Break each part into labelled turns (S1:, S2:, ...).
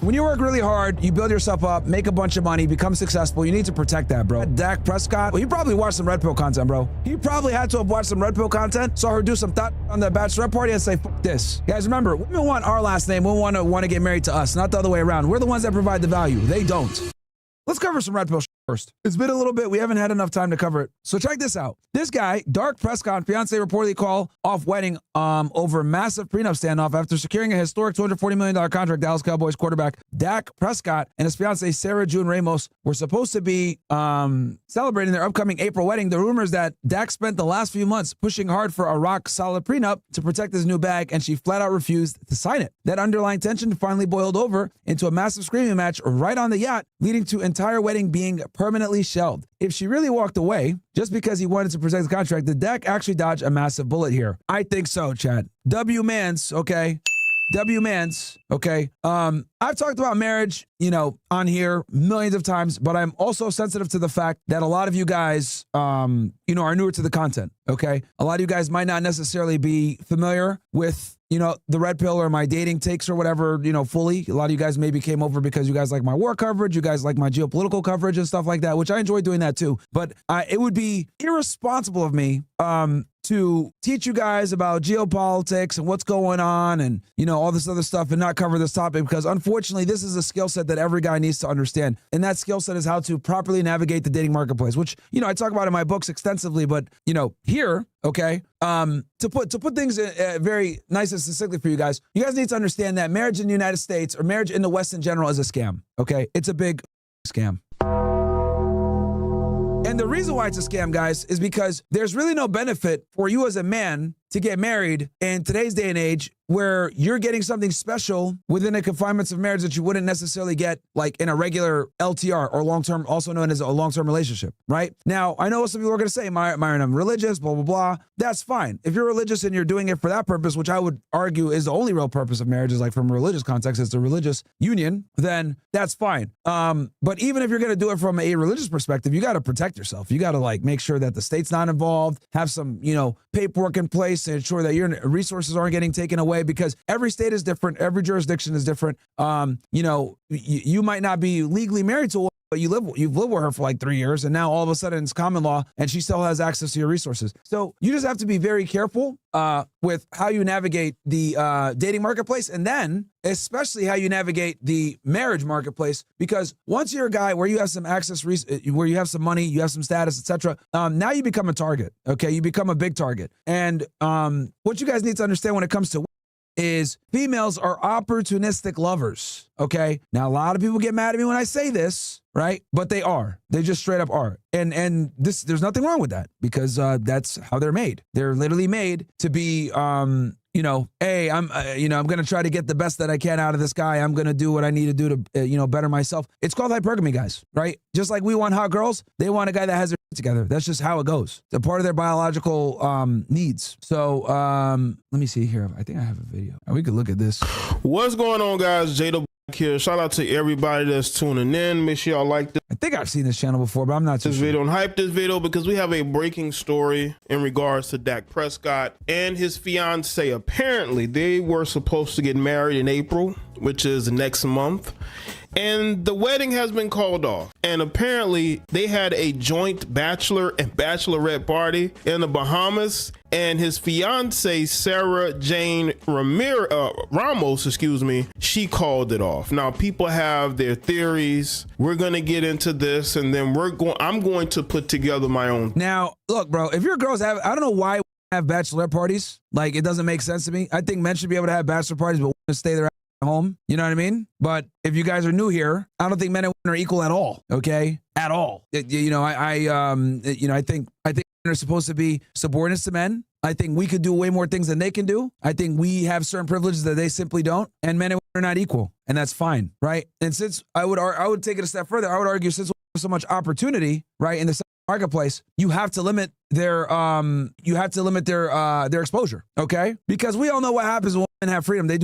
S1: When you work really hard, you build yourself up, make a bunch of money, become successful, you need to protect that, bro. Dak Prescott, well, he probably watched some Red Pill content, bro. He probably had to have watched some Red Pill content, saw her do some thought on the bachelorette party and say, fuck this. Guys, remember, women want our last name. We want to get married to us, not the other way around. We're the ones that provide the value. They don't. Let's cover some Red Pill first. It's been a little bit. We haven't had enough time to cover it. So check this out. This guy, Dak Prescott, fiancée reportedly call off wedding over massive prenup standoff after securing a historic $240 million contract. Dallas Cowboys quarterback Dak Prescott and his fiancée Sarah Jane Ramos were supposed to be celebrating their upcoming April wedding. The rumors that Dak spent the last few months pushing hard for a rock-solid prenup to protect his new bag, and she flat out refused to sign it. That underlying tension finally boiled over into a massive screaming match right on the yacht, leading to entire wedding being permanently shelved. If she really walked away just because he wanted to protect the contract, did Dak actually dodge a massive bullet here? I think so, Chad. W-mans, okay? W-mans, okay? I've talked about marriage, on here millions of times, but I'm also sensitive to the fact that a lot of you guys, are newer to the content, okay? A lot of you guys might not necessarily be familiar with, the red pill or my dating takes or whatever, fully. A lot of you guys maybe came over because you guys like my war coverage, you guys like my geopolitical coverage and stuff like that, which I enjoy doing that too. But it would be irresponsible of me to teach you guys about geopolitics and what's going on and, all this other stuff and not cover this topic, because unfortunately, this is a skill set that every guy needs to understand. And that skill set is how to properly navigate the dating marketplace, which, I talk about in my books extensively, but, here, okay, to put things very nice and succinctly for you guys need to understand that marriage in the United States or marriage in the West in general is a scam, okay? It's a big scam. And the reason why it's a scam, guys, is because there's really no benefit for you as a man to get married in today's day and age where you're getting something special within the confinements of marriage that you wouldn't necessarily get like in a regular LTR or long-term, also known as a long-term relationship, right? Now, I know some people are going to say, Myron, I'm religious, blah, blah, blah. That's fine. If you're religious and you're doing it for that purpose, which I would argue is the only real purpose of marriage, is like from a religious context, it's a religious union, then that's fine. But even if you're going to do it from a religious perspective, you got to protect yourself. You got to like make sure that the state's not involved, have some, paperwork in place to ensure that your resources aren't getting taken away, because every state is different. Every jurisdiction is different. You might not be legally married to a woman, but you've lived with her for like 3 years, and now all of a sudden it's common law and she still has access to your resources. So you just have to be very careful with how you navigate the dating marketplace, and then especially how you navigate the marriage marketplace, because once you're a guy where you have some access, where you have some money, you have some status, etc., now you become a target, okay? You become a big target. And what you guys need to understand when it comes to is females are opportunistic lovers, okay? Now, a lot of people get mad at me when I say this, right? But they are. They just straight up are. And there's nothing wrong with that, because that's how they're made. They're literally made to be, hey, I'm going to try to get the best that I can out of this guy. I'm going to do what I need to do to, better myself. It's called hypergamy, guys, right? Just like we want hot girls, they want a guy that has their shit together. That's just how it goes. It's a part of their biological needs. So let me see here. I think I have a video. We could look at this.
S2: What's going on, guys? Jada here. Shout out to everybody that's tuning in. Make sure y'all like this.
S1: I think I've seen this channel before, but I'm not too sure.
S2: Video and hype this video because we have a breaking story in regards to Dak Prescott and his fiance. Apparently, they were supposed to get married in April, which is next month, and the wedding has been called off. And apparently, they had a joint bachelor and bachelorette party in the Bahamas, and his fiance, Sarah Jane Ramos, she called it off. Now, people have their theories. We're gonna get into this, and then I'm going to put together my own.
S1: Now, look, bro, if your girls have, I don't know why have bachelorette parties. Like, it doesn't make sense to me. I think men should be able to have bachelor parties, but women stay there at home. You know what I mean? But if you guys are new here, I don't think men and women are equal at all. Okay, at all. I think men are supposed to be subordinates to men. I think we could do way more things than they can do. I think we have certain privileges that they simply don't, and men and women are not equal, and that's fine, right? And since I would take it a step further, I would argue since there's so much opportunity, right, in the marketplace, you have to limit their exposure, okay? Because we all know what happens when women have freedom. They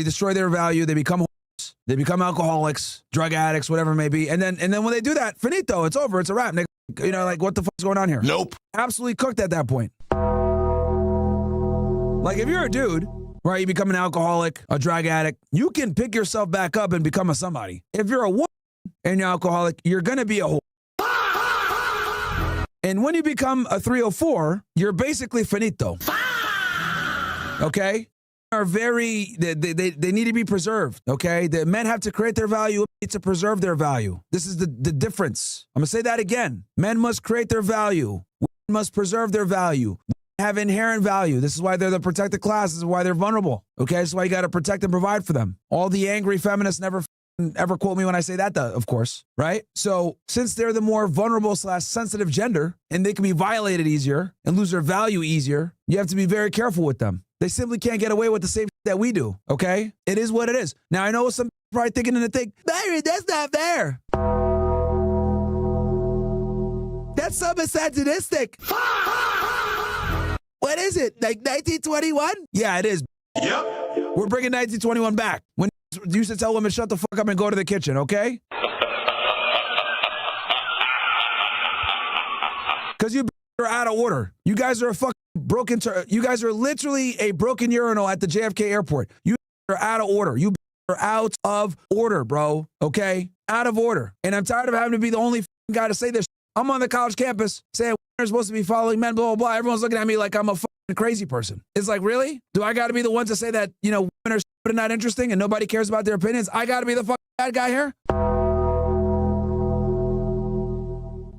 S1: destroy their value. They become whores, they become alcoholics, drug addicts, whatever it may be. And then when they do that, finito, it's over. It's a wrap, nigga. Like, what the fuck's going on here?
S2: Nope.
S1: Absolutely cooked at that point. Like, if you're a dude right? You become an alcoholic, a drug addict. You can pick yourself back up and become a somebody. If you're a woman and you're alcoholic, you're going to be a whore. And when you become a 304, you're basically finito. Okay? Are very, they need to be preserved, okay? The men have to create their value to preserve their value. This is the difference. I'm going to say that again. Men must create their value. Women must preserve their value. Have inherent value. This is why they're the protected class. This is why they're vulnerable, okay? This is why you got to protect and provide for them. All the angry feminists never ever quote me when I say that, of course, right? So since they're the more vulnerable / sensitive gender and they can be violated easier and lose their value easier, you have to be very careful with them. They simply can't get away with the same that we do, okay? It is what it is. Now, I know some people are probably thinking and think, Myron, that's not fair. That's so misogynistic. What is it, like 1921? Yeah, it is. Yep. We're bringing 1921 back. When you used to tell women, shut the fuck up and go to the kitchen, okay? Because you are out of order. You guys are a fucking broken, you guys are literally a broken urinal at the JFK airport. You are out of order. You are out of order, bro, okay? Out of order. And I'm tired of having to be the only guy to say this. I'm on the college campus saying women are supposed to be following men, blah, blah, blah. Everyone's looking at me like I'm a fucking crazy person. It's like, really? Do I got to be the one to say that, you know, women are stupid and not interesting and nobody cares about their opinions? I got to be the fucking bad guy here?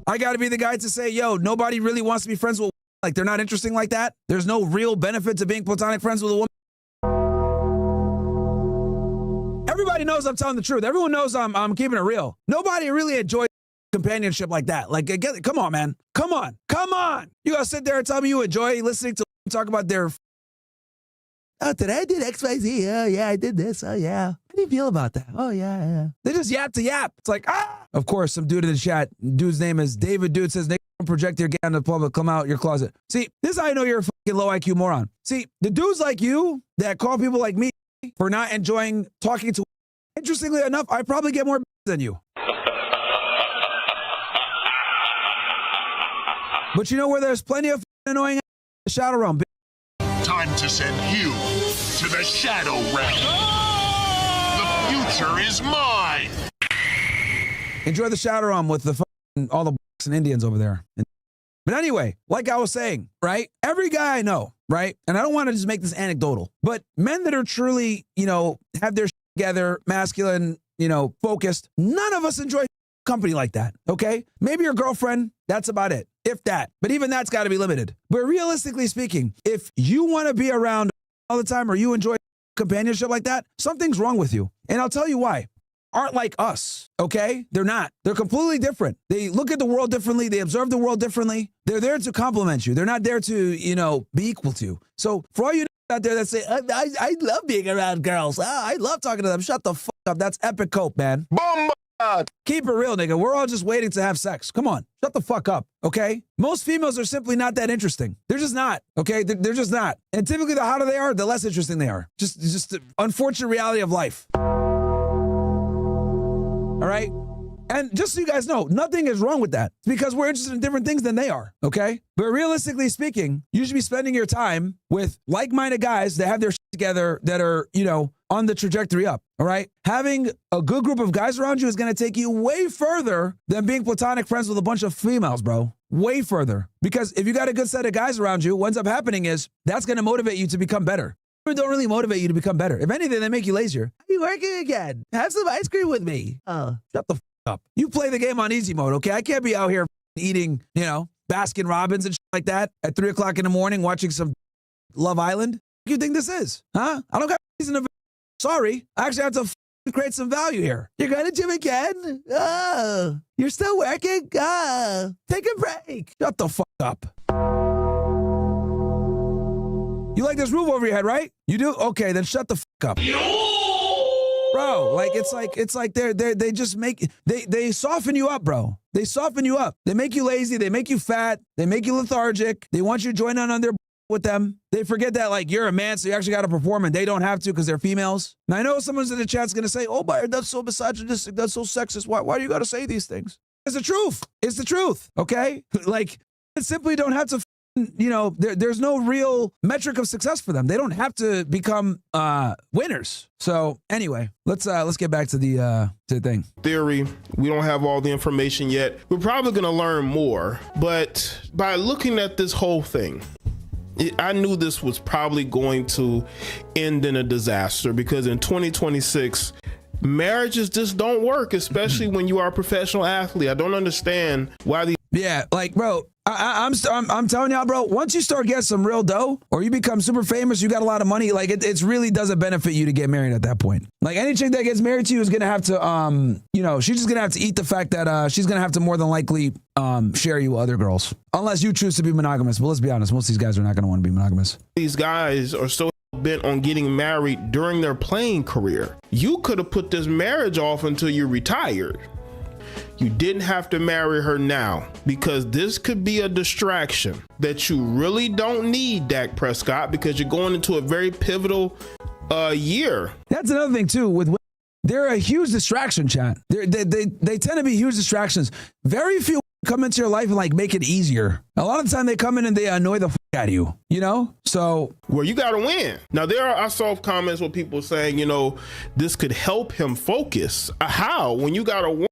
S1: I got to be the guy to say, yo, nobody really wants to be friends with, like, they're not interesting like that. There's no real benefit to being platonic friends with a woman. Everybody knows I'm telling the truth. Everyone knows I'm keeping it real. Nobody really enjoys companionship like that. Like, come on, man. Come on. You gotta sit there and tell me you enjoy listening to talk about their, oh, today I did XYZ. Oh, yeah, I did this. Oh, yeah. How do you feel about that? Oh, yeah. They just yap to yap. It's like, ah. Of course, some dude in the chat, dude's name is David. Dude says, Nick, don't project your gay on the public. Come out your closet. See, this is how I know you're a fucking low IQ moron. See, the dudes like you that call people like me for not enjoying talking to, interestingly enough, I probably get more than you. But you know where there's plenty of annoying shadow realm.
S3: Time to send you to the shadow realm. The future is mine.
S1: Enjoy the shadow realm with the all the blacks and Indians over there. But anyway, like I was saying, right? Every guy I know, right? And I don't want to just make this anecdotal, but men that are truly, you know, have their together, masculine, you know, focused, none of us enjoy company like that, okay? Maybe your girlfriend, that's about it, if that. But even that's got to be limited. But realistically speaking, if you want to be around all the time or you enjoy companionship like that, something's wrong with you. And I'll tell you why. Aren't like us, okay? They're not. They're completely different. They look at the world differently. They observe the world differently. They're there to compliment you. They're not there to, you know, be equal to you. So for all you out there that say, I love being around girls. I love talking to them. Shut the fuck up. That's epic cope, man.
S3: Bomba!
S1: Keep it real, nigga. We're all just waiting to have sex. Come on. Shut the fuck up, okay? Most females are simply not that interesting. They're just not, okay? They're just not. And typically the hotter they are, the less interesting they are. Just the unfortunate reality of life. All right? And just so you guys know, nothing is wrong with that. It's because we're interested in different things than they are, okay? But realistically speaking, you should be spending your time with like-minded guys that have their shit together that are, you know, on the trajectory up, all right? Having a good group of guys around you is going to take you way further than being platonic friends with a bunch of females, bro. Way further. Because if you got a good set of guys around you, what ends up happening is that's going to motivate you to become better. They don't really motivate you to become better. If anything, they make you lazier. Are you working again? Have some ice cream with me. Oh, shut the up. You play the game on easy mode, okay? I can't be out here eating, you know, Baskin Robbins and shit like that at 3 o'clock in the morning watching some Love Island. What do you think this is? Huh? I don't got reason to. Sorry. I actually have to create some value here. You're going to gym again? Oh, you're still working? Oh, take a break. Shut the fuck up. You like this roof over your head, right? You do? Okay, then shut the fuck up. Bro, like it's like they just make they soften you up, bro. They soften you up. They make you lazy, they make you fat, they make you lethargic. They want you to join on their with them. They forget that like you're a man, so you actually got to perform, and they don't have to because they're females. Now I know someone's in the chat's gonna say, "Oh, Byron, that's so misogynistic, that's so sexist. Why do you got to say these things?" It's the truth. It's the truth. Okay, like simply don't have to you know, there's no real metric of success for them. They don't have to become winners. So anyway, let's get back to the thing.
S2: Theory, we don't have all the information yet. We're probably going to learn more, but by looking at this whole thing, I knew this was probably going to end in a disaster, because in 2026, marriages just don't work, especially when you are a professional athlete. I don't understand why the
S1: like, bro, I'm telling y'all, bro, once you start getting some real dough, or you become super famous, you got a lot of money, like it really doesn't benefit you to get married at that point. Like, any chick that gets married to you is gonna have to you know, she's just gonna have to eat the fact that she's gonna have to more than likely share you with other girls, unless you choose to be monogamous. But let's be honest, most of these guys are not gonna want to be monogamous.
S2: These guys are so bent on getting married during their playing career. You could have put this marriage off until you retired. You didn't have to marry her now, because this could be a distraction that you really don't need, Dak Prescott, because you're going into a very pivotal year.
S1: That's another thing too. With they're a huge distraction, chat. They tend to be huge distractions. Very few come into your life and like make it easier. A lot of the time they come in and they annoy the out of you, you know? So,
S2: well, you got to win. Now, I saw comments with people saying, you know, this could help him focus. How? When you got a woman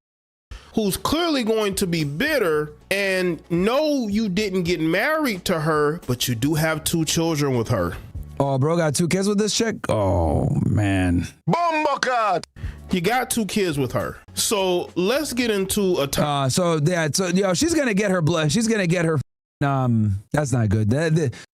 S2: who's clearly going to be bitter, and no, you didn't get married to her, but you do have 2 children with her.
S1: Oh, bro, got 2 kids with this chick? Oh, man.
S2: Bomba. You got 2 kids with her. So let's get into a time.
S1: So she's going to get her blood. She's going to get her. That's not good.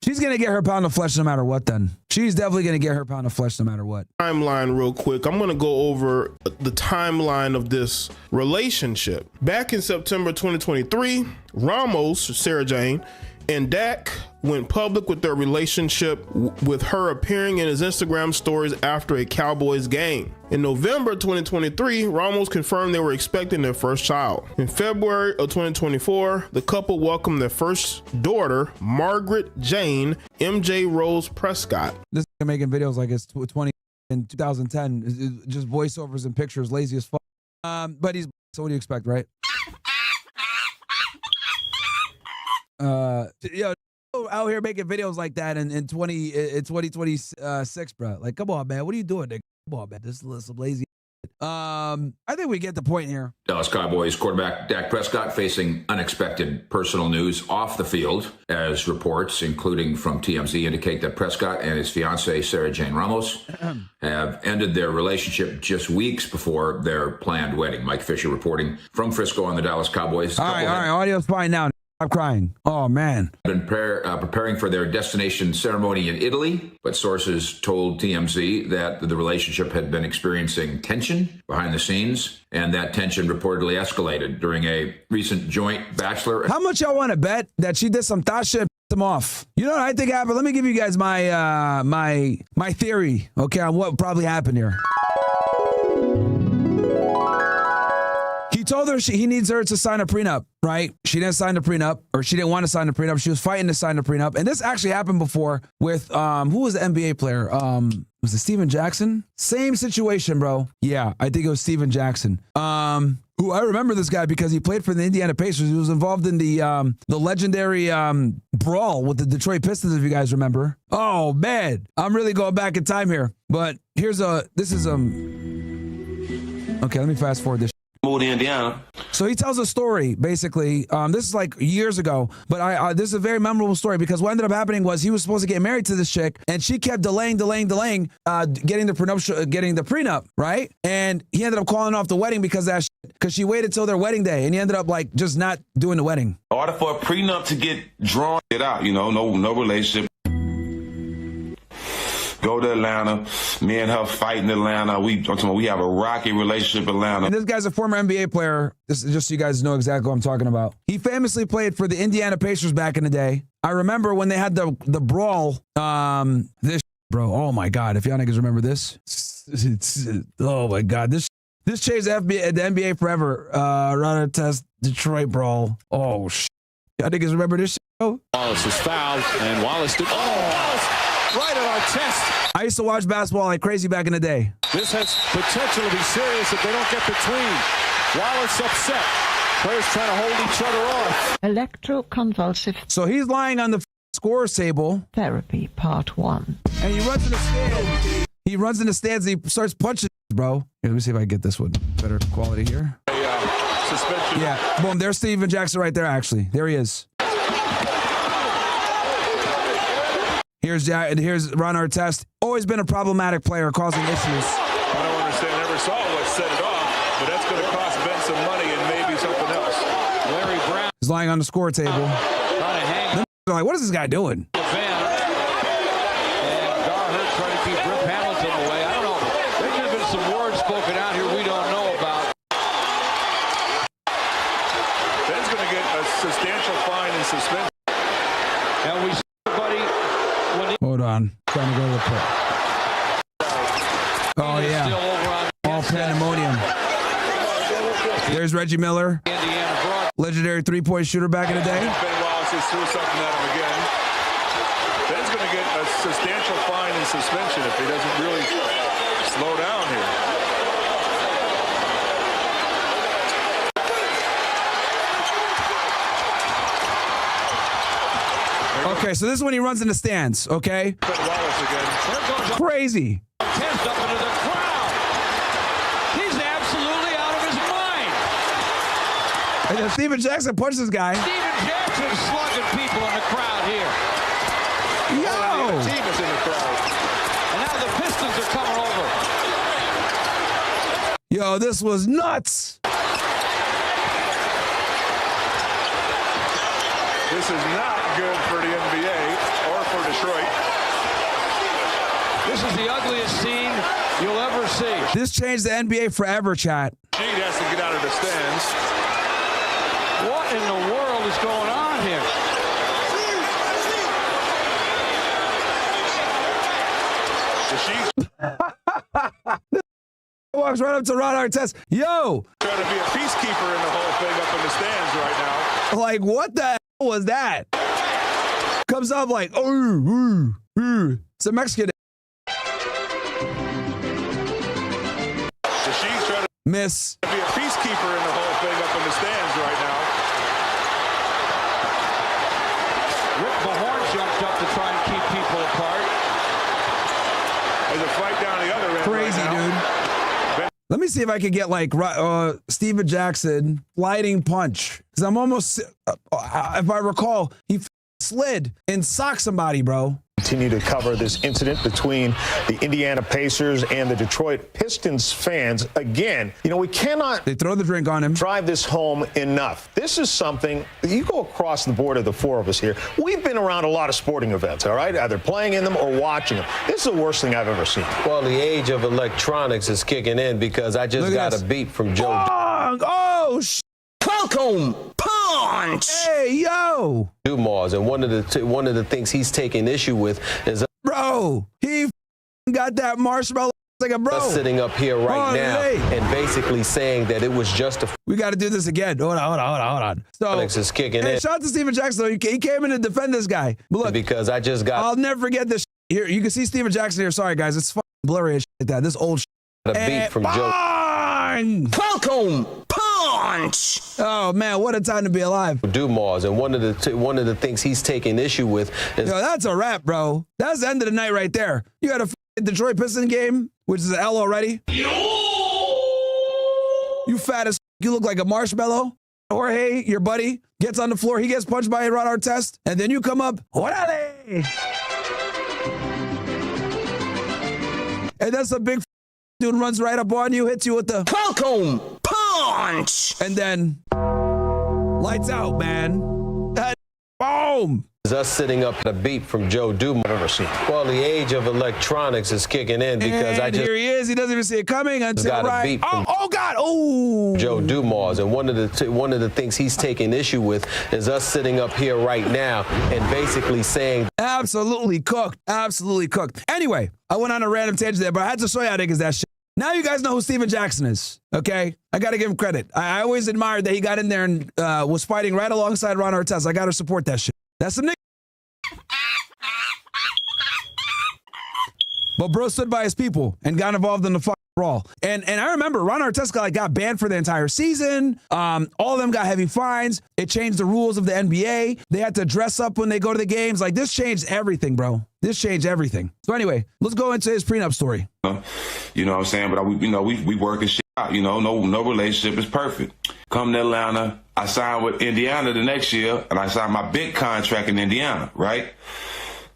S1: She's going to get her pound of flesh no matter what then. She's definitely going to get her pound of flesh no matter what.
S2: Timeline real quick. I'm going to go over the timeline of this relationship. Back in September 2023, Ramos, Sarah Jane, and Dak went public with their relationship, with her appearing in his Instagram stories after a Cowboys game. In November 2023, Ramos confirmed they were expecting their first child. In February of 2024, the couple welcomed their first daughter, Margaret Jane MJ Rose Prescott.
S1: This is making videos like it's 20 in 2010, just voiceovers and pictures, lazy as fuck. But he's, so what do you expect, right? Out here making videos like that in 2026, bro. Like, come on, man. What are you doing, nigga? Come on, man. This is some lazy. I think we get the point here.
S4: Dallas Cowboys quarterback Dak Prescott facing unexpected personal news off the field, as reports, including from TMZ, indicate that Prescott and his fiancée, Sarah Jane Ramos, have ended their relationship just weeks before their planned wedding. Mike Fisher reporting from Frisco on the Dallas Cowboys.
S1: All right. Audio's fine now. I'm crying. Oh, man.
S4: Been preparing for their destination ceremony in Italy, but sources told TMZ that the relationship had been experiencing tension behind the scenes, and that tension reportedly escalated during a recent joint bachelor.
S1: How much y'all want to bet that she did some thought shit and pissed him off? You know what I think happened? Let me give you guys my my theory, okay, on what probably happened here. He told her he needs her to sign a prenup, right? She didn't sign the prenup, or she didn't want to sign the prenup. She was fighting to sign the prenup. And this actually happened before with, who was the NBA player? Was it Steven Jackson? Same situation, bro. Yeah, I think it was Steven Jackson. Who I remember this guy because he played for the Indiana Pacers. He was involved in the legendary brawl with the Detroit Pistons, if you guys remember. Oh, man. I'm really going back in time here. But here's okay, let me fast forward this.
S5: Moved to Indiana.
S1: So he tells a story, basically. This is like years ago, but this is a very memorable story because what ended up happening was he was supposed to get married to this chick, and she kept delaying, getting the prenup, right? And he ended up calling off the wedding because she waited till their wedding day, and he ended up like just not doing the wedding.
S5: In order for a prenup to get drawn, get out, no relationship. Go to Atlanta. Me and her fight in Atlanta. We have a rocky relationship in Atlanta.
S1: And this guy's a former NBA player. This is just so you guys know exactly what I'm talking about. He famously played for the Indiana Pacers back in the day. I remember when they had the brawl. This bro. Oh my God. If y'all niggas remember this. Oh my God. This changed the NBA forever. Runner test Detroit brawl. Oh shit. Y'all niggas remember this shit?
S6: Wallace is fouled, and Wallace did. Wallace! Right at our chest.
S1: I used to watch basketball like crazy back in the day.
S6: This has potential to be serious if they don't get between. Wallace upset. Players trying to hold each other off.
S7: Electroconvulsive.
S1: So he's lying on the scores table.
S7: Therapy Part 1.
S1: And he runs in the stands. He runs in the stands and he starts punching, bro. Here, let me see if I can get this one. Better quality here.
S6: Suspension.
S1: Yeah, boom, there's Steven Jackson right there, actually. There he is. Here's Ron Artest. Always been a problematic player, causing issues.
S6: I don't understand. Never saw what set it off, but that's going to cost Ben some money and maybe something else. Larry Brown.
S1: He's lying on the score table.
S6: Trying to hang.
S1: They're like, what is this guy doing?
S6: And Garhurt trying to keep Rip Hamilton away. I don't know. There could have been some words spoken out here we don't know about. Ben's going to get a substantial fine and suspension. And we see everybody when he
S1: Hold on. Trying to go to the pit. Oh,
S6: is
S1: yeah.
S6: still over on
S1: All pandemonium. There's Reggie Miller.
S6: Indiana Broad.
S1: Legendary three-point shooter back in the day.
S6: Ben Wallace just threw something at him again. Ben's going to get a substantial fine and suspension if he doesn't really slow down here.
S1: Okay, so this is when he runs in the stands, okay?
S6: Ben Wallace again. There goes
S1: Crazy.
S6: Attempt up into the crowd. He's absolutely out of his mind.
S1: And then Steven Jackson punched this guy.
S6: Steven Jackson slugging people in the crowd here.
S1: Yo!
S6: The team is in the crowd. And now the Pistons are coming over.
S1: Yo, this was nuts.
S6: This is not good for the NBA or for Detroit. This is the ugliest scene you'll ever see.
S1: This changed the NBA forever, chat.
S6: Gene has to get out of the stands. What in the world is going on here? The
S1: Walks right up to Ron Artest. Yo!
S6: trying to be a peacekeeper in the whole thing up in the stands right now.
S1: Like, what the hell was that? Comes up like, it's a Mexican.
S6: She's trying to
S1: Miss.
S6: be a peacekeeper in the whole thing up in the stands right now. Rick Mahorn jumped up to try and keep people apart. There's a fight down the other end.
S1: Crazy,
S6: right now.
S1: dude. Let me see if I could get like Steven Jackson sliding punch. Because I'm almost, if I recall, he slid and socked somebody, bro.
S8: Continue to cover this incident between the Indiana Pacers and the Detroit Pistons fans. Again, you know, we cannot
S1: They throw the drink on him.
S8: drive this home enough. This is something, you go across the board of the four of us here. We've been around a lot of sporting events, all right? Either playing in them or watching them. This is the worst thing I've ever seen.
S9: Well, the age of electronics is kicking in because I just
S1: Look at
S9: got
S1: this.
S9: a beat from Joe.
S1: Oh,
S9: Welcome, punch!
S1: Hey, yo.
S9: Dumas, and one of the things he's taking issue with is
S1: Bro, he got that marshmallow like a bro.
S9: us sitting up here right now
S1: hey.
S9: and basically saying that it was just a
S1: We got to do this again. Hold on. So,
S9: Alex is kicking
S1: hey,
S9: in
S1: shout out to Steven Jackson. Though. He came in to defend this guy. But look,
S9: because I just got
S1: I'll never forget this. Here, you can see Steven Jackson here. Sorry, guys. It's fucking blurry and like that. This old
S9: a beat from Joe.
S1: Welcome, punch. Oh man, what a time to be alive.
S9: Dumas, and one of the things he's taking issue with is
S1: Yo, that's a wrap, bro. That's the end of the night right there. You got a Detroit Pistons game, which is an L already. You fat as you look like a marshmallow. Jorge, your buddy, gets on the floor. He gets punched by Ron Artest, and then you come up, orale. And that's a big dude runs right up on you, hits you with the welcome punch, and then lights out, man. Boom.
S9: is us sitting up a beat from Joe Dumas.
S8: I've ever seen.
S9: Well, the age of electronics is kicking in because
S1: And
S9: I just
S1: here he is. He doesn't even see it coming until
S9: got a
S1: right.
S9: beat from
S1: Oh God! Oh,
S9: Joe Dumas, and one of the things he's taking issue with is us sitting up here right now and basically saying
S1: absolutely cooked. Absolutely cooked. Anyway, I went on a random tangent there, but I had to show you how niggas that shit. Now you guys know who Steven Jackson is, okay? I got to give him credit. I always admired that he got in there and was fighting right alongside Ron Artest. I got to support that shit. That's some nigga. But bro stood by his people and got involved in the fight brawl. And I remember Ron Artest got banned for the entire season. All of them got heavy fines. It changed the rules of the NBA. They had to dress up when they go to the games. Like, this changed everything, bro. This changed everything. So anyway, let's go into his prenup story.
S5: You know what I'm saying? But we working shit out. You know, no relationship is perfect. Come to Atlanta, I signed with Indiana the next year, and I signed my big contract in Indiana, right?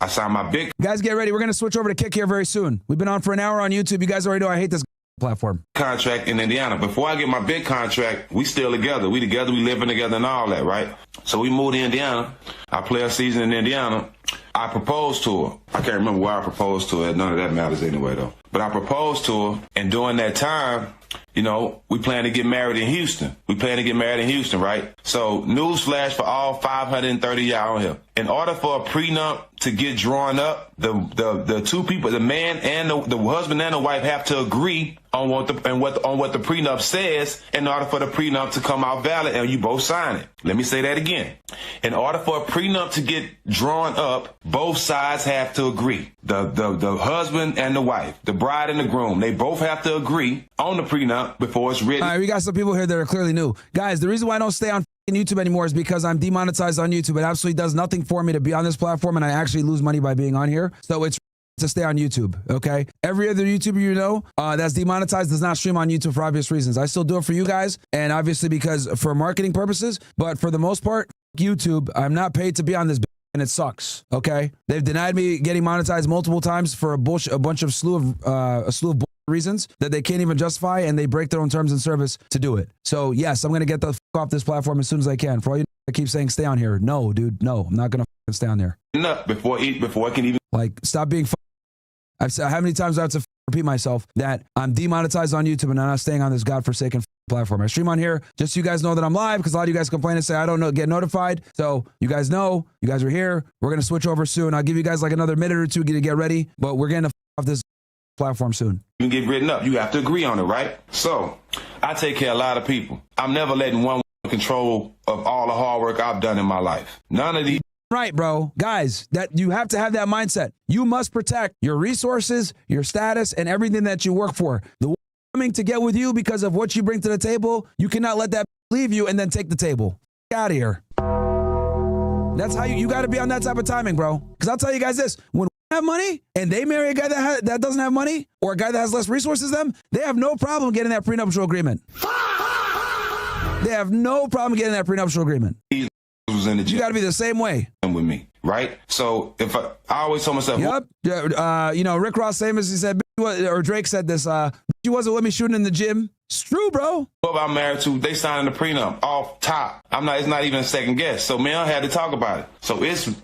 S5: I signed my big...
S1: Guys, get ready. We're going to switch over to Kick here very soon. We've been on for an hour on YouTube. You guys already know I hate this platform.
S5: Contract in Indiana. Before I get my big contract, we still together. We living together and all that, right? So we moved to Indiana. I play a season in Indiana. I proposed to her. I can't remember why I proposed to her. None of that matters anyway, though. But I proposed to her, and during that time, you know, we plan to get married in Houston. Right? So, newsflash for all 530 y'all on here. In order for a prenup to get drawn up, the two people, the man and the husband and the wife, have to agree on what the prenup says in order for the prenup to come out valid, and you both sign it. Let me say that again. In order for a prenup to get drawn up, both sides have to agree. The husband and the wife, the bride and the groom, they both have to agree on the prenup before it's written.
S1: All right, we got some people here that are clearly new. Guys, the reason why I don't stay on YouTube anymore is because I'm demonetized on YouTube. It absolutely does nothing for me to be on this platform, and I actually lose money by being on here. So it's to stay on YouTube, okay? Every other YouTuber you know that's demonetized does not stream on YouTube for obvious reasons. I still do it for you guys, and obviously because for marketing purposes, but for the most part, YouTube, I'm not paid to be on this, and it sucks, okay? They've denied me getting monetized multiple times for a slew of reasons that they can't even justify, and they break their own terms and service to do it. So yes, I'm going to get the f off this platform as soon as I can. For all you I keep saying stay on here. No, dude, no, I'm not going to stay on there.
S5: Before I can even...
S1: Like, stop being I've said how many times I have to repeat myself that I'm demonetized on YouTube and I'm not staying on this godforsaken platform. I stream on here just so you guys know that I'm live, because a lot of you guys complain and say I don't get notified. So you guys know, you guys are here. We're going to switch over soon. I'll give you guys like another minute or two to get ready, but we're getting off this platform soon.
S5: You get written up. You have to agree on it, right? So I take care of a lot of people. I'm never letting one control of all the hard work I've done in my life. None of these.
S1: Right, bro. Guys, that you have to have that mindset. You must protect your resources, your status, and everything that you work for. The one coming to get with you because of what you bring to the table, you cannot let that leave you and then take the table. Get out of here. That's how you got to be on that type of timing, bro. Because I'll tell you guys this, when we have money and they marry a guy that doesn't have money, or a guy that has less resources than them, they have no problem getting that prenuptial agreement. They have no problem getting that prenuptial agreement. You got to be the same way
S5: with me, right? So if I always told myself,
S1: yep, you know, Rick Ross famous, he said, or Drake said this, she wasn't with me shooting in the gym. It's true, bro.
S5: Who I'm married to, they signed the prenup off top. It's not even a second guess. So man, I had to talk about it. So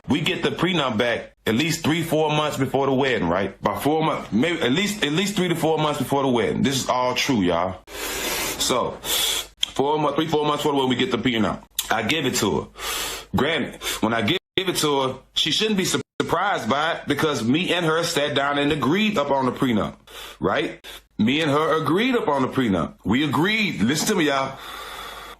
S5: we get the prenup back at least 3-4 months before the wedding, right? About 4 months, maybe at least 3 to 4 months before the wedding. This is all true, y'all. So 3-4 months before the wedding, we get the prenup. I give it to her. Granted, when I give it to her, she shouldn't be surprised by it, because me and her sat down and agreed up on the prenup, right? Me and her agreed up on the prenup. We agreed. Listen to me, y'all.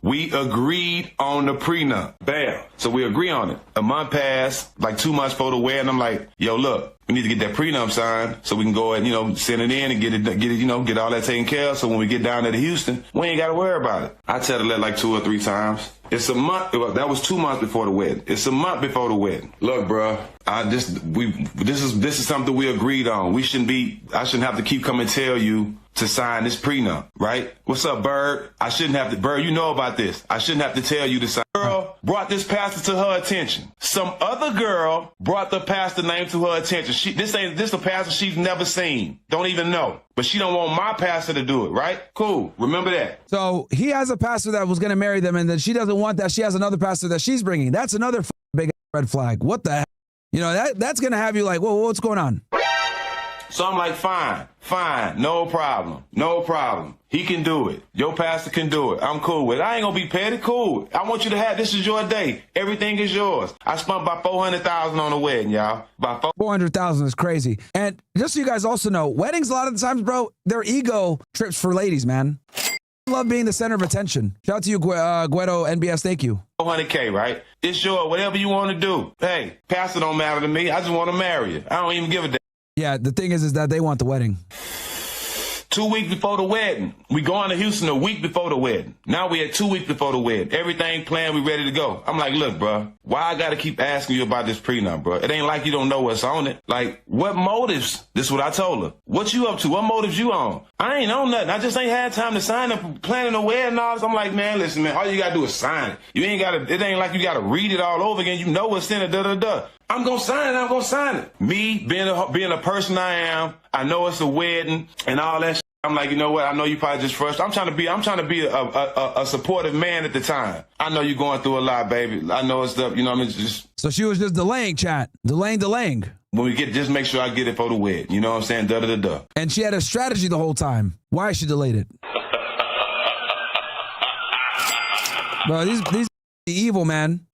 S5: We agreed on the prenup. Bam. So we agree on it. A month passed, like 2 months before the wedding. I'm like, yo, look, we need to get that prenup signed so we can go and, send it in and get it, get all that taken care of. So when we get down there to Houston, we ain't got to worry about it. I tell her that like 2 or 3 times. It's a month. That was 2 months before the wedding. It's a month before the wedding. Look, bro, this is something we agreed on. I shouldn't have to keep coming and tell you to sign this prenup, right? What's up, Bird? Bird, you know about this. I shouldn't have to tell you to sign. Girl brought this pastor to her attention. Some other girl brought the pastor name to her attention. This a pastor she's never seen. Don't even know. But she don't want my pastor to do it, right? Cool. Remember that.
S1: So he has a pastor that was going to marry them, and then she doesn't want that. She has another pastor that she's bringing. That's another big red flag. What the heck? That's going to have you like, whoa, what's going on?
S5: So I'm like, fine, no problem. He can do it. Your pastor can do it. I'm cool with it. I ain't gonna be petty. Cool. I want you to this is your day. Everything is yours. I spent about $400,000 on the wedding, y'all.
S1: $400,000 is crazy. And just so you guys also know, weddings a lot of the times, bro, they're ego trips for ladies, man. I love being the center of attention. Shout out to you, Guedo NBS. Thank you.
S5: $400K, right? It's yours. Whatever you want to do. Hey, pastor don't matter to me. I just want to marry you. I don't even give a damn.
S1: Yeah, the thing is that they want the wedding.
S5: 2 weeks before the wedding. We going to Houston a week before the wedding. Now we at 2 weeks before the wedding. Everything planned, we ready to go. I'm like, look, bro, why I got to keep asking you about this prenup, bro? It ain't like you don't know what's on it. Like, what motives? This is what I told her. What you up to? What motives you on? I ain't on nothing. I just ain't had time to sign up, planning a wedding and all this. I'm like, man, listen, man, all you got to do is sign it. You ain't got to, it ain't like you got to read it all over again. You know what's in it, da-da-da. I'm going to sign it. I'm going to sign it. Me, being a person I am, I know it's a wedding and all that shit. I'm like, you know what? I know you probably just frustrated. I'm trying to be a supportive man at the time. I know you're going through a lot, baby. I know it's the, you know what I mean? Just.
S1: So she was just delaying, chat. Delaying.
S5: When we get, just make sure I get it for the wedding. You know what I'm saying? Da-da-da-da.
S1: And she had a strategy the whole time. Why she delayed it? Bro, these evil, man.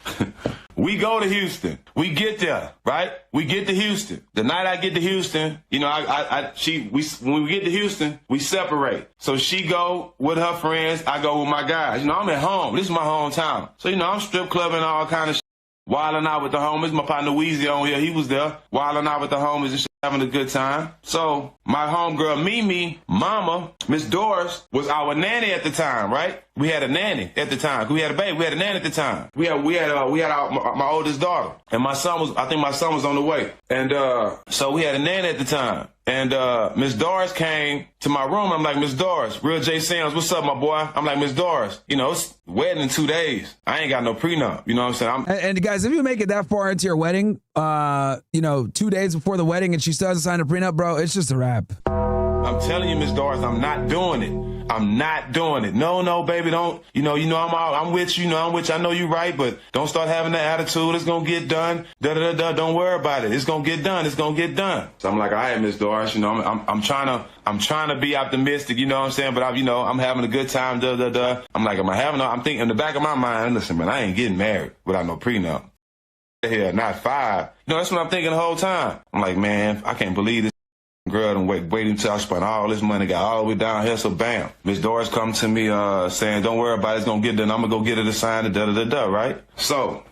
S5: We go to Houston. We get there, right? We get to Houston. The night I get to Houston, you know, when we get to Houston, we separate. So she go with her friends. I go with my guys. You know, I'm at home. This is my hometown. So, you know, I'm strip clubbing and all kind of shit. Wilding out with the homies. My partner Weezy on here, he was there. Wilding out with the homies and shit, having a good time. So my homegirl Mimi, mama, Miss Doris, was our nanny at the time, right? We had a nanny at the time. We had a baby. We had a nanny at the time. We had my oldest daughter, and I think my son was on the way. And so we had a nanny at the time. And Miss Doris came to my room. I'm like, Miss Doris, Real J Sims, what's up, my boy? I'm like, Miss Doris, you know, it's wedding in 2 days. I ain't got no prenup. You know what I'm saying?
S1: And guys, if you make it that far into your wedding, you know, 2 days before the wedding and she still hasn't signed a prenup, bro, it's just a wrap.
S5: I'm telling you, Miss Doris, I'm not doing it. I'm not doing it. No, baby, don't. You know, I'm with you. You know, I'm with you. I know you're right, but don't start having that attitude. It's gonna get done. Da-da-da-da. Don't worry about it. It's gonna get done. It's gonna get done. So I'm like, all right, Miss Doris. You know, I'm trying to be optimistic. You know what I'm saying? But I'm having a good time. Da-da-da. I'm like, I'm thinking in the back of my mind. Listen, man, I ain't getting married without no prenup. Here, not 5. You know, that's what I'm thinking the whole time. I'm like, man, I can't believe this. Girl, and wait until I spent all this money, got all the way down here, so bam. Miss Doris come to me saying, don't worry about it, it's gonna get done. I'm gonna go get her to sign it, da-da-da-da, right? So,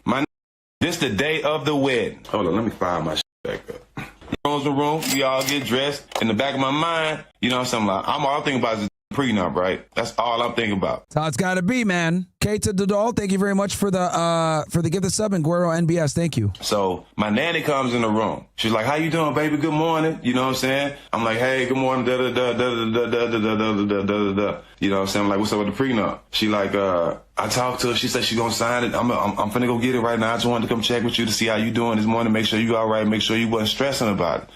S5: this the day of the wedding. Hold on, let me find my shit back up. The room, we all get dressed. In the back of my mind, you know what I'm saying? I'm all thinking about is prenup, right? That's all I'm thinking about.
S1: That's how it's gotta be, man. Kate to Dodal, thank you very much for the gift of sub and Guero NBS. Thank you.
S5: So my nanny comes in the room. She's like, how you doing, baby? Good morning. You know what I'm saying? I'm like, hey, good morning. Da da da da da da da da da da da da. You know what I'm saying? I'm like, what's up with the prenup? She like, I talked to her. She said she gonna sign it. I'm finna go get it right now. I just wanted to come check with you to see how you doing this morning. Make sure you all right. Make sure you wasn't stressing about it.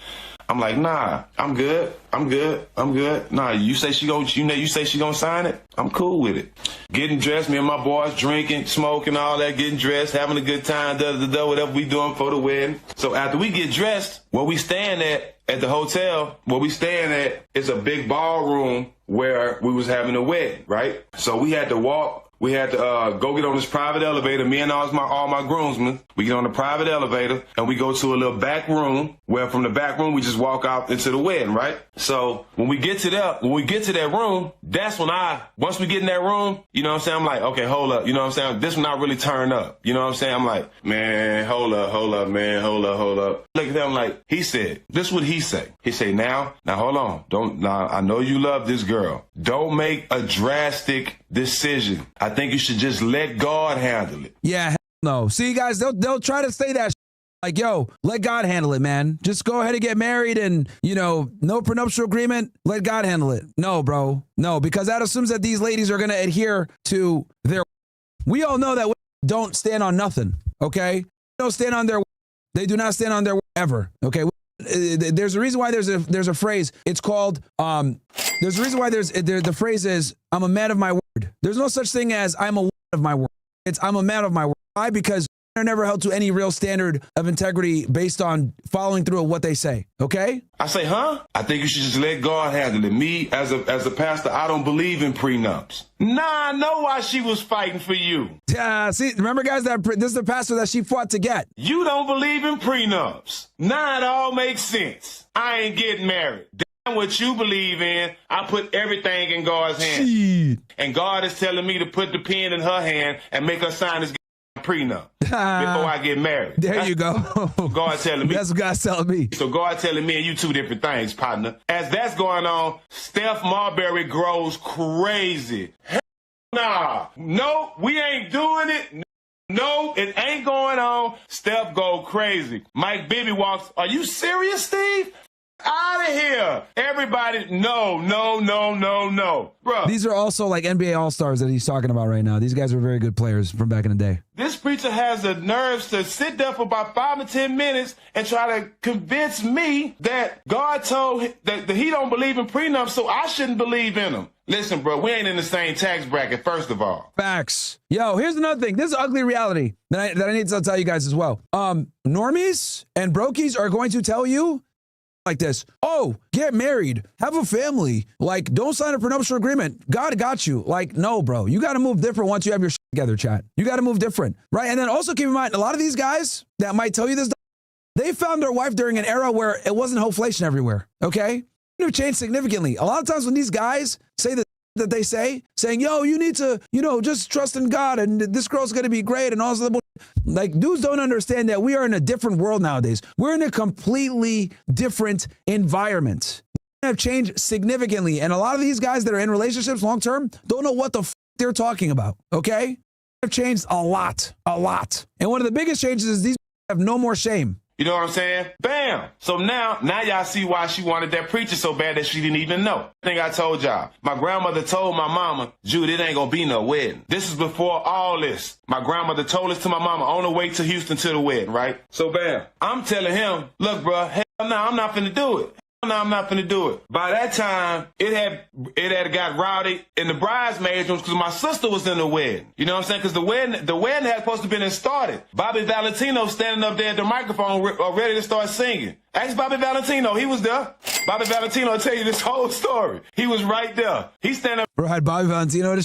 S5: I'm like, nah, I'm good. Nah, you say she gonna sign it? I'm cool with it. Getting dressed, me and my boys drinking, smoking, all that, getting dressed, having a good time, whatever we doing for the wedding. So after we get dressed, where we staying at the hotel, where we staying at is a big ballroom where we was having a wedding, right? So we had to walk. We had to go get on this private elevator. Me and all my groomsmen. We get on the private elevator and we go to a little back room where from the back room we just walk out into the wedding, right? So when we get to that room, that's when once we get in that room, you know what I'm saying? I'm like, okay, hold up. You know what I'm saying? This one I really turn up. You know what I'm saying? I'm like, man, hold up, man, hold up. Look at him like, he said, this is what he say. He say, now hold on. I know you love this girl. Don't make a drastic decision. I think you should just let God handle it.
S1: Yeah, no. See, guys, they'll try to say that like, yo, let God handle it, man. Just go ahead and get married and, you know, no prenuptial agreement. Let God handle it. No, bro. No, because that assumes that these ladies are going to adhere to their. We all know that women don't stand on nothing, okay? They don't stand on their. They do not stand on their ever, okay? There's a reason why there's a phrase. It's called, there's a reason why the phrase is, I'm a man of my word. There's no such thing as I'm a woman of my word. It's I'm a man of my word. Why? Because they're never held to any real standard of integrity based on following through with what they say. Okay?
S5: I say, huh? I think you should just let God handle it. Me, as a pastor, I don't believe in prenups. Nah, I know why she was fighting for you.
S1: Yeah, see, remember, guys, this is the pastor that she fought to get.
S5: You don't believe in prenups. Nah, it all makes sense. I ain't getting married. What you believe in, I put everything in God's hand. And God is telling me to put the pen in her hand and make her sign this prenup before I get married.
S1: There you go.
S5: God telling me.
S1: That's what God's telling me.
S5: So God telling me and you two different things, partner. As that's going on, Steph Marbury grows crazy. Hell nah. No, we ain't doing it. No, it ain't going on. Steph go crazy. Mike Bibby walks. Are you serious, Steve? Out of here. Everybody, no. Bruh.
S1: These are also like NBA All-Stars that he's talking about right now. These guys are very good players from back in the day.
S5: This preacher has the nerves to sit there for about 5 to 10 minutes and try to convince me that God told that he don't believe in prenup, so I shouldn't believe in him. Listen, bro, we ain't in the same tax bracket, first of all.
S1: Facts. Yo, here's another thing. This is ugly reality that I need to tell you guys as well. Normies and brokies are going to tell you like this. Oh, get married, have a family. Like, don't sign a prenuptial agreement. God got you. Like, no, bro. You got to move different once you have your shit together, chat. You got to move different, right? And then also keep in mind, a lot of these guys that might tell you this, they found their wife during an era where it wasn't hoflation everywhere, okay? It have changed significantly. A lot of times when these guys say that they saying, yo, you need to, just trust in God and this girl's going to be great and all this other like, dudes don't understand that we are in a different world nowadays. We're in a completely different environment. Have changed significantly. And a lot of these guys that are in relationships long-term don't know what the they're talking about, okay? Have changed a lot. And one of the biggest changes is these have no more shame.
S5: You know what I'm saying? Bam. So now y'all see why she wanted that preacher so bad that she didn't even know. I think I told y'all. My grandmother told my mama, Jude, it ain't gonna be no wedding. This is before all this. My grandmother told this to my mama on the way to Houston to the wedding, right? So bam. I'm telling him, look, bro, hell no, I'm not finna do it. No, I'm not finna do it. By that time, it had got rowdy in the bridesmaids rooms because my sister was in the wedding. You know what I'm saying? Because the wedding had supposed to been started. Bobby Valentino standing up there at the microphone ready to start singing. Ask Bobby Valentino. He was there. Bobby Valentino will tell you this whole story. He was right there. He's standing up.
S1: Bro, had Bobby Valentino.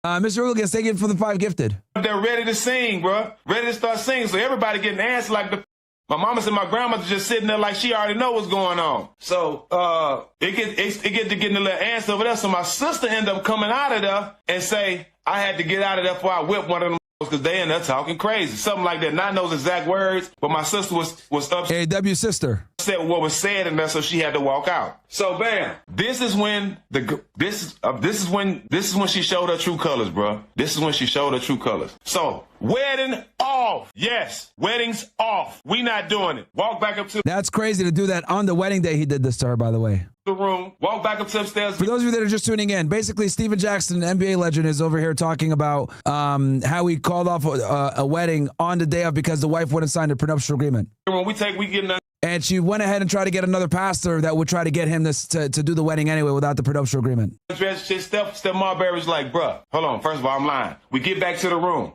S1: Mr. Wilkins, take it for the 5 gifted.
S5: They're ready to sing, bro. Ready to start singing. So everybody getting answers like the... My mama said my grandmother just sitting there like she already know what's going on. So it get to getting a little answer over there. So my sister ended up coming out of there and say, I had to get out of there before I whipped one of them because they ended up talking crazy. Something like that. Not those exact words, but my sister was upset.
S1: AW sister.
S5: Said what was said in there, so she had to walk out. So bam, this is when she showed her true colors, bro. This is when she showed her true colors. So wedding off. Yes, wedding's off. We not doing it. Walk back up to.
S1: That's crazy to do that on the wedding day. He did this to her, by the way.
S5: The room. Walk back up to upstairs.
S1: For those of you that are just tuning in, basically Steven Jackson, NBA legend, is over here talking about how he called off a wedding on the day of because the wife wouldn't sign a prenuptial agreement.
S5: When we get in.
S1: And she went ahead and tried to get another pastor that would try to get him to do the wedding anyway without the prenuptial agreement.
S5: Steph Marbury's like, bruh, hold on. First of all, I'm lying. We get back to the room.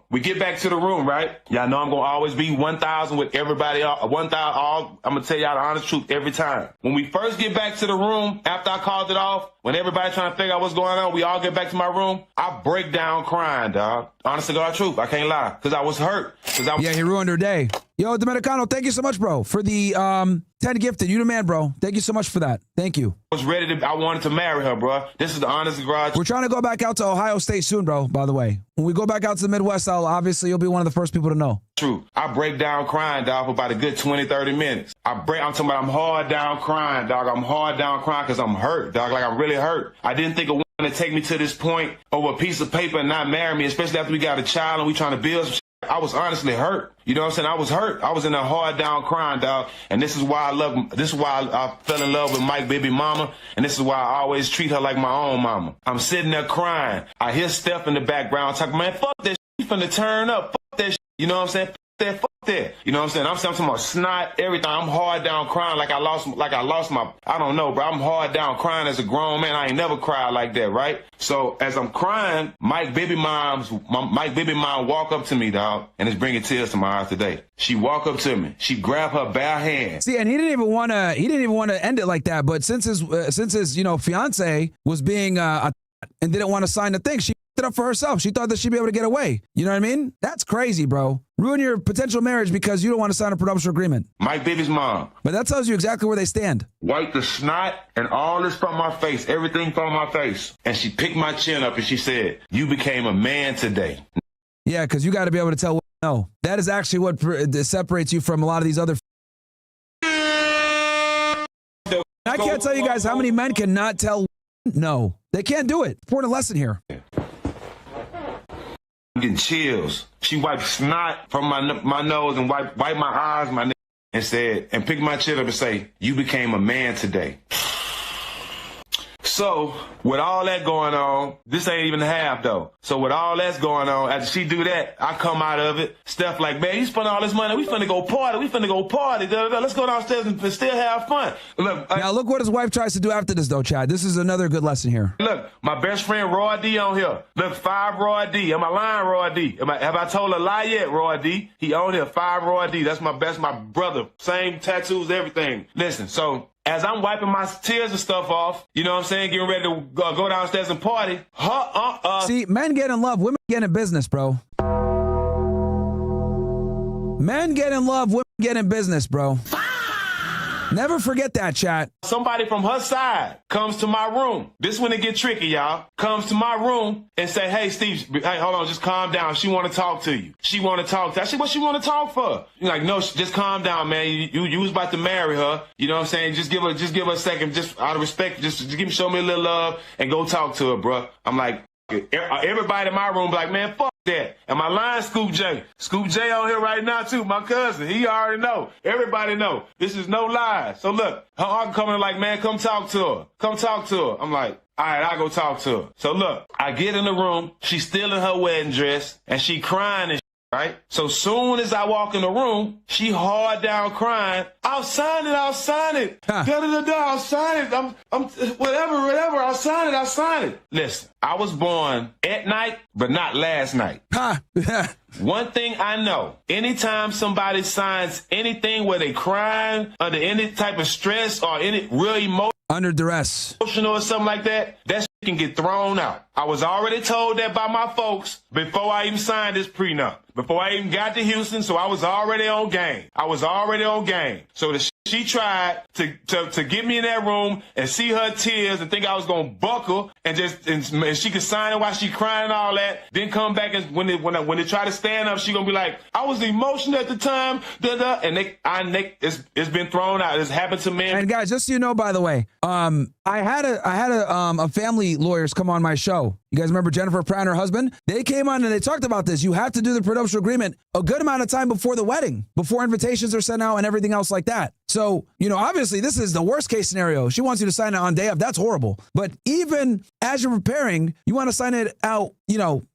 S5: Right? Y'all know I'm going to always be 1,000 with everybody. 1,000. I'm going to tell y'all the honest truth every time. When we first get back to the room, after I called it off, when everybody's trying to figure out what's going on, we all get back to my room. I break down crying, dog. Honest to God truth. I can't lie. Because I was hurt.
S1: Yeah, he ruined her day. Yo, Dominicano, thank you so much, bro, for the 10 gifted. You the man, bro. Thank you so much for that. Thank you.
S5: I wanted to marry her, bro. This is the honest to God.
S1: We're trying to go back out to Ohio State soon, bro, by the way. When we go back out to the Midwest, obviously you'll be one of the first people to know.
S5: True. I break down crying, dog, for about a good 20, 30 minutes. I'm talking about I'm hard down crying, dog. I'm hard down crying because I'm hurt, dog. Like, I'm really hurt. I didn't think a woman would take me to this point over a piece of paper and not marry me, especially after we got a child and we trying to build some shit. I was honestly hurt. You know what I'm saying? I was hurt. I was in a hard down crying, dog. And this is why I fell in love with Mike Baby Mama. And this is why I always treat her like my own mama. I'm sitting there crying. I hear Steph in the background talking, man, fuck that shit. You finna turn up. Fuck that shit. You know what I'm saying? Fuck that. You know what I'm saying? I'm talking about snot, everything. I'm hard down crying like I lost my, I don't know, bro. I'm hard down crying as a grown man. I ain't never cried like that, right? So as I'm crying, Mike Baby Mom walk up to me, dog, and it's bringing tears to my eyes today. She walk up to me. She grabbed her bare hand.
S1: See, and he didn't even want to end it like that. But since his fiance was being and didn't want to sign the thing, she it up for herself. She thought that she'd be able to get away. You know what I mean? That's crazy, bro. Ruin your potential marriage because you don't want to sign a prenuptial agreement.
S5: Mike Baby's mom.
S1: But that tells you exactly where they stand.
S5: Wiped the snot and all this from my face, everything from my face. And she picked my chin up and she said, you became a man today.
S1: Yeah, because you got to be able to tell no. That is actually what separates you from a lot of these other. I can't tell you guys how many men cannot tell no. They can't do it. Important lesson here.
S5: I'm getting chills. She wiped snot from my nose and wiped my eyes, my neck, and said, and picked my chin up and say, "You became a man today." So, with all that going on, this ain't even half, though. So, with all that's going on, after she do that, I come out of it. Steph like, "Man, you spent all this money. We finna go party. Let's go downstairs and still have fun." Look,
S1: now, look what his wife tries to do after this, though, Chad. This is another good lesson here.
S5: Look, my best friend, Roy D, on here. Look, 5 Roy D. Am I lying, Roy D? Have I told a lie yet, Roy D? He on here, 5 Roy D. That's my brother. Same tattoos, everything. Listen, so... as I'm wiping my tears and stuff off, you know what I'm saying, getting ready to go downstairs and party.
S1: See, men get in love, women get in business, bro. Men get in love, women get in business, bro. Never forget that, chat.
S5: Somebody from her side comes to my room. This when it get tricky, y'all. Comes to my room and say, "Hey, Steve, hey, hold on, just calm down. She want to talk to you. She want to talk to you." I said, "What she want to talk for?" You're like, "No, just calm down, man. You was about to marry her. You know what I'm saying? Just give her a second, just out of respect. Just show me a little love and go talk to her, bro." I'm like, everybody in my room be like, "Man, fuck that." And my line, Scoop J. Scoop J on here right now, too. My cousin. He already know. Everybody know. This is no lie. So look, her uncle coming like, "Man, come talk to her. Come talk to her." I'm like, all right, I'll go talk to her. So look, I get in the room. She's still in her wedding dress, and she crying and shit, right? So soon as I walk in the room, she hard down crying. "I'll sign it. I'll sign it. Da-da-da-da, I'll sign it. I'm whatever, I'll sign it. Listen, I was born at night, but not last night. One thing I know, anytime somebody signs anything where they crying under any type of stress or any real emotion,
S1: under duress,
S5: emotional or something like that, that shit can get thrown out. I was already told that by my folks before I even signed this prenup, before I even got to Houston, so I was already on game. So she tried to get me in that room and see her tears and think I was going to buckle and she could sign it while she crying and all that. Then come back and when they try to stand up, she going to be like, "I was emotional at the time." And it's been thrown out. It's happened to me.
S1: And guys, just so you know, by the way, I had a family lawyers come on my show. You guys remember Jennifer Pratt and her husband? They came on and they talked about this. You have to do the prenuptial agreement a good amount of time before the wedding, before invitations are sent out and everything else like that. So, obviously this is the worst case scenario. She wants you to sign it on day of. That's horrible. But even as you're preparing, you want to sign it out,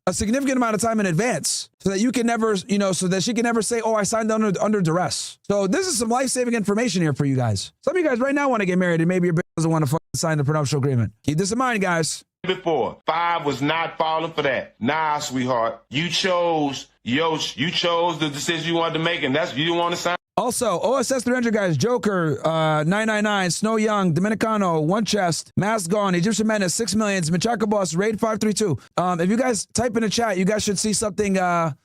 S1: a significant amount of time in advance so that you can never, so that she can never say, "Oh, I signed under duress." So this is some life-saving information here for you guys. Some of you guys right now want to get married and maybe your bitch doesn't want to sign the prenuptial agreement. Keep this in mind, guys.
S5: Before 5 was not falling for that. Nah, sweetheart, you chose the decision you wanted to make, and you didn't want to sign.
S1: Also, OSS 300 guys, Joker, 999, Snow Young, Dominicano, One Chest, Mask Gone, Egyptian Menace, 6 Millions, Machaca Boss, Raid 532. If you guys type in the chat, you guys should see something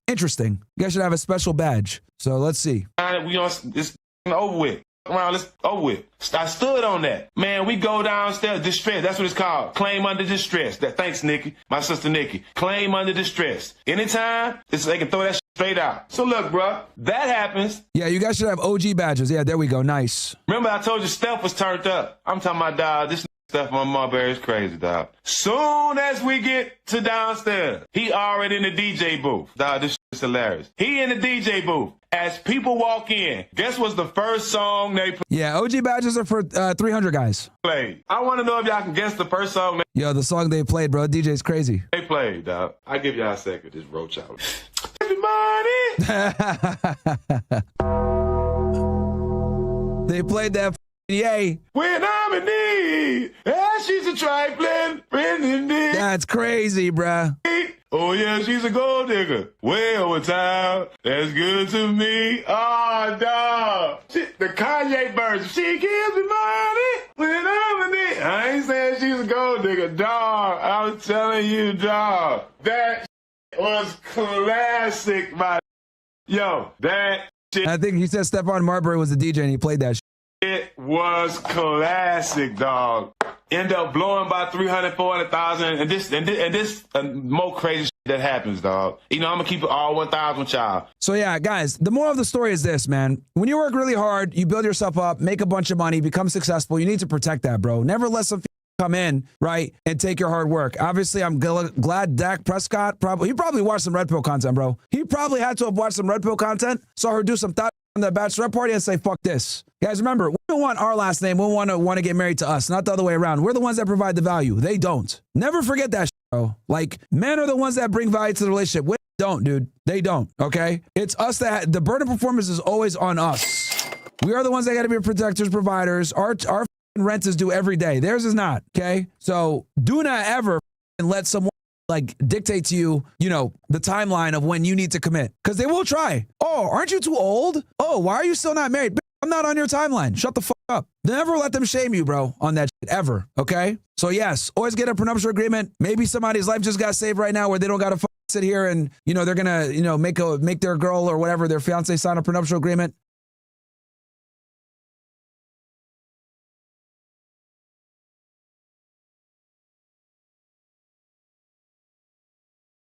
S1: interesting. You guys should have a special badge. So let's see.
S5: It's over with. Around, let's over with. I stood on that. Man, we go downstairs, distress. That's what it's called. Claim under distress. Thanks, Nikki. My sister Nikki. Claim under distress. Anytime, they can throw that shit straight out. So look, bro, that happens.
S1: Yeah, you guys should have OG badges. Yeah, there we go. Nice.
S5: Remember I told you Steph was turned up. I'm talking about, dog, this stuff on Marbury is crazy, dog. Soon as we get to downstairs, he already in the DJ booth. Dog, this is hilarious. He in the DJ booth. As people walk in, guess what's the first song they play?
S1: Yeah, OG badges are for 300 guys.
S5: Played. I want to know if y'all can guess the first song.
S1: Yo, the song they played, bro. DJ's crazy.
S5: They played, dog. I give y'all a second. Just roach out.
S1: They played that. Yay.
S5: When I'm in need, she's a trifling friend indeed.
S1: That's crazy, bruh.
S5: Oh, yeah, she's a gold digger. Way over time. That's good to me. Oh, dog. The Kanye version. She gives me money when I'm in need. I ain't saying she's a gold digger, dog. I'm telling you, dog. That was classic, my. Yo, that shit.
S1: I think he said Stephon Marbury was the DJ and he played that shit.
S5: It was classic, dog. End up blowing by 300,000, 400,000, and this more crazy shit that happens, dog. You know, I'm going to keep it all 1,000 with y'all.
S1: So yeah, guys, the moral of the story is this, man. When you work really hard, you build yourself up, make a bunch of money, become successful, you need to protect that, bro. Never let some come in, right, and take your hard work. Obviously, I'm glad Dak Prescott he probably watched some Red Pill content, bro. He probably had to have watched some Red Pill content, saw her do some thought on the bachelorette party and say, fuck this. Guys, remember, we don't want our last name. We want to get married to us, not the other way around. We're the ones that provide the value. They don't. Never forget that shit, bro. Like, men are the ones that bring value to the relationship. Women don't, dude. They don't, okay? It's us that, the burden of performance is always on us. We are the ones that got to be protectors, providers. Our rent is due every day. Theirs is not, okay? So do not ever let someone like dictate to you, you know, the timeline of when you need to commit. Because they will try. Oh, aren't you too old? Oh, why are you still not married? I'm not on your timeline. Shut the fuck up. Never let them shame you, bro, on that shit, ever, okay? So yes, always get a prenuptial agreement. Maybe somebody's life just got saved right now where they don't got to sit here and, you know, they're going to, you know, make their girl or whatever, their fiance sign a prenuptial agreement.